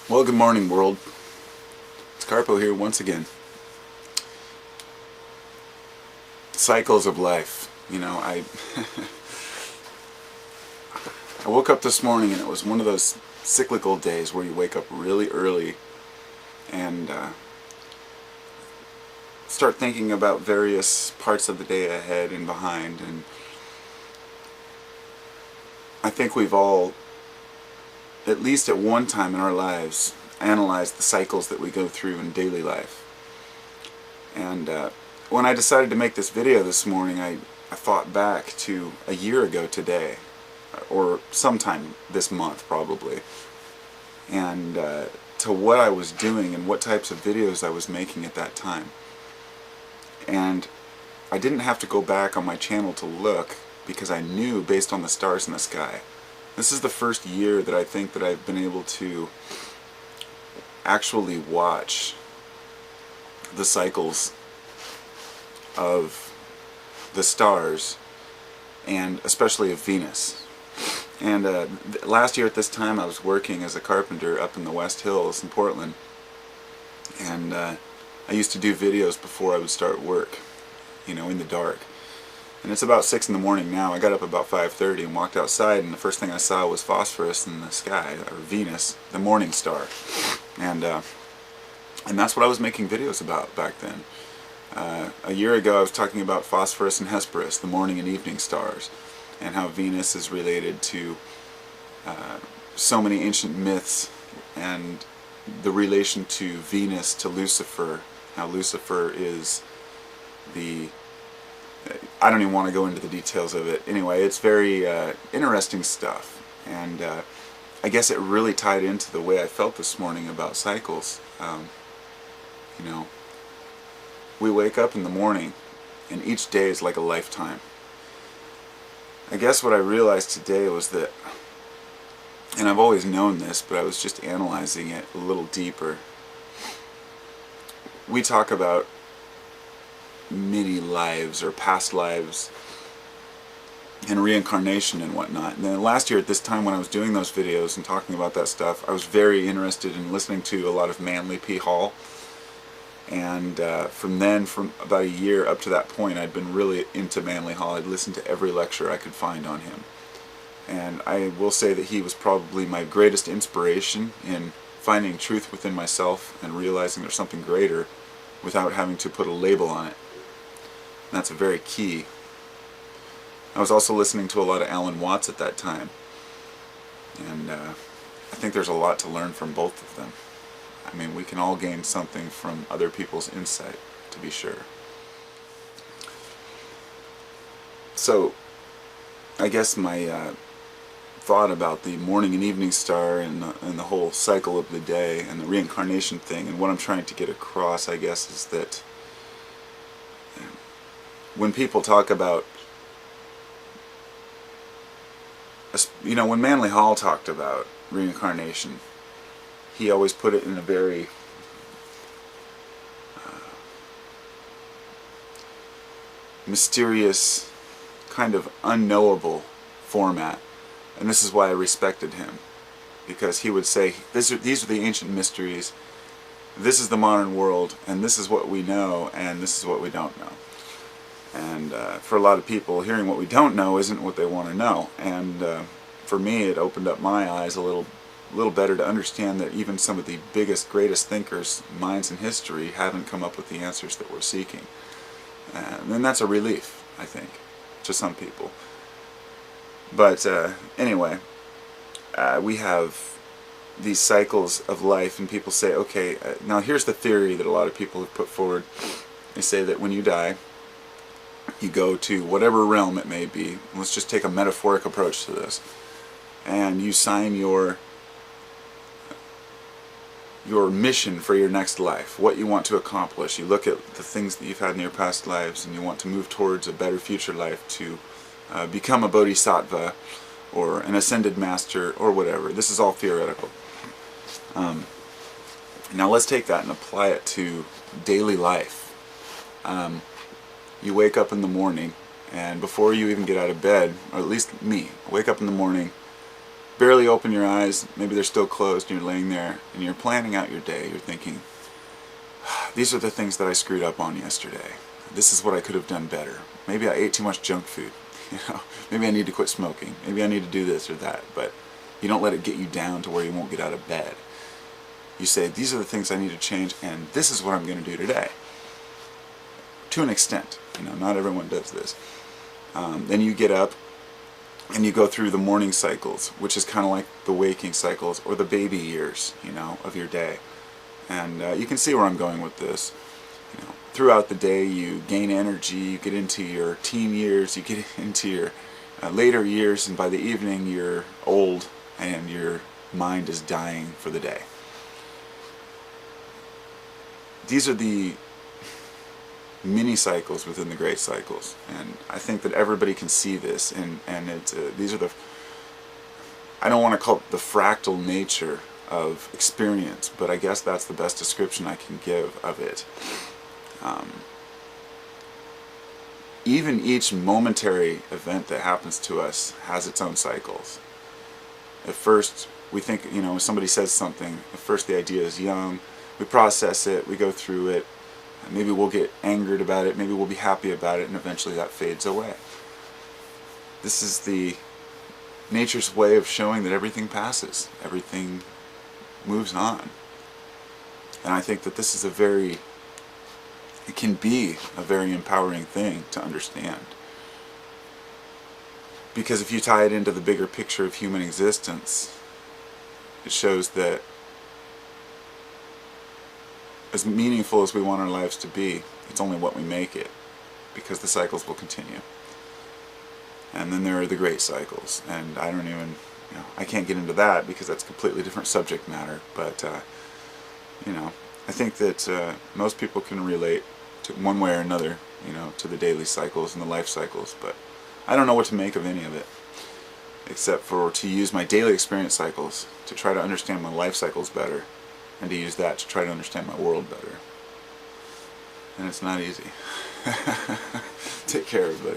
Well, good morning, world. It's Carpo here once again. Cycles of life. I woke up this morning and it was one of those cyclical days where you wake up really early and start thinking about various parts of the day ahead and behind. And I think we've all, at least at one time in our lives, analyze the cycles that we go through in daily life. And when I decided to make this video this morning, I thought back to a year ago today, or sometime this month probably, and to what I was doing and what types of videos I was making at that time. And I didn't have to go back on my channel to look, because I knew based on the stars in the sky. This is the first year that I think that I've been able to actually watch the cycles of the stars, and especially of Venus. And last year at this time I was working as a carpenter up in the West Hills in Portland, and I used to do videos before I would start work, in the dark. And it's about 6 in the morning now. I got up about 5:30 and walked outside, and the first thing I saw was Phosphorus in the sky, or Venus, the morning star. And that's what I was making videos about back then. A year ago I was talking about Phosphorus and Hesperus, the morning and evening stars, and how Venus is related to so many ancient myths, and the relation to Venus to Lucifer, how Lucifer is I don't even want to go into the details of it. Anyway, it's very interesting stuff, and I guess it really tied into the way I felt this morning about cycles. We wake up in the morning, and each day is like a lifetime. I guess what I realized today was that, and I've always known this, but I was just analyzing it a little deeper. We talk about many lives or past lives and reincarnation and whatnot. And then last year at this time when I was doing those videos and talking about that stuff, I was very interested in listening to a lot of Manly P. Hall. And from about a year up to that point, I'd been really into Manly Hall. I'd listened to every lecture I could find on him. And I will say that he was probably my greatest inspiration in finding truth within myself and realizing there's something greater without having to put a label on it. And that's very key. I was also listening to a lot of Alan Watts at that time. And I think there's a lot to learn from both of them. I mean, we can all gain something from other people's insight, to be sure. So, I guess my thought about the morning and evening star and the whole cycle of the day and the reincarnation thing, and what I'm trying to get across, I guess, is that when people talk about, when Manly Hall talked about reincarnation, he always put it in a very mysterious, kind of unknowable format. And this is why I respected him, because he would say, these are the ancient mysteries, this is the modern world, and this is what we know, and this is what we don't know. And for a lot of people, hearing what we don't know isn't what they want to know. And for me, it opened up my eyes a little better to understand that even some of the biggest, greatest thinkers, minds in history, haven't come up with the answers that we're seeking. And that's a relief, I think, to some people. But anyway, we have these cycles of life, and people say, okay, now here's the theory that a lot of people have put forward. They say that when you die, you go to whatever realm it may be. Let's just take a metaphoric approach to this. And you sign your mission for your next life, what you want to accomplish. You look at the things that you've had in your past lives, and you want to move towards a better future life, to become a bodhisattva or an ascended master or whatever. This is all theoretical. Now let's take that and apply it to daily life. You wake up in the morning, and before you even get out of bed, or at least me, I wake up in the morning, barely open your eyes, maybe they're still closed, and you're laying there and you're planning out your day. You're thinking, these are the things that I screwed up on yesterday. This is what I could have done better. Maybe I ate too much junk food. Maybe I need to quit smoking. Maybe I need to do this or that. But you don't let it get you down to where you won't get out of bed. You say, these are the things I need to change, and this is what I'm going to do today. To an extent. Not everyone does this. Then you get up and you go through the morning cycles, which is kind of like the waking cycles or the baby years, of your day. And you can see where I'm going with this. Throughout the day you gain energy, you get into your teen years, you get into your later years, and by the evening you're old and your mind is dying for the day. These are the mini cycles within the great cycles, and I think that everybody can see this, and these are the, I don't want to call it the fractal nature of experience, but I guess that's the best description I can give of it. Even each momentary event that happens to us has its own cycles. At first we think, when somebody says something, at first the idea is young, we process it, we go through it, maybe we'll get angered about it, maybe we'll be happy about it, and eventually that fades away. This is the nature's way of showing that everything passes, everything moves on. And I think that this is it can be a very empowering thing to understand. Because if you tie it into the bigger picture of human existence, it shows that as meaningful as we want our lives to be, it's only what we make it, because the cycles will continue. And then there are the great cycles, and I don't even, I can't get into that because that's a completely different subject matter, but I think that most people can relate to one way or another, to the daily cycles and the life cycles, but I don't know what to make of any of it, except for to use my daily experience cycles to try to understand my life cycles better, and to use that to try to understand my world better. And it's not easy. Take care, everybody.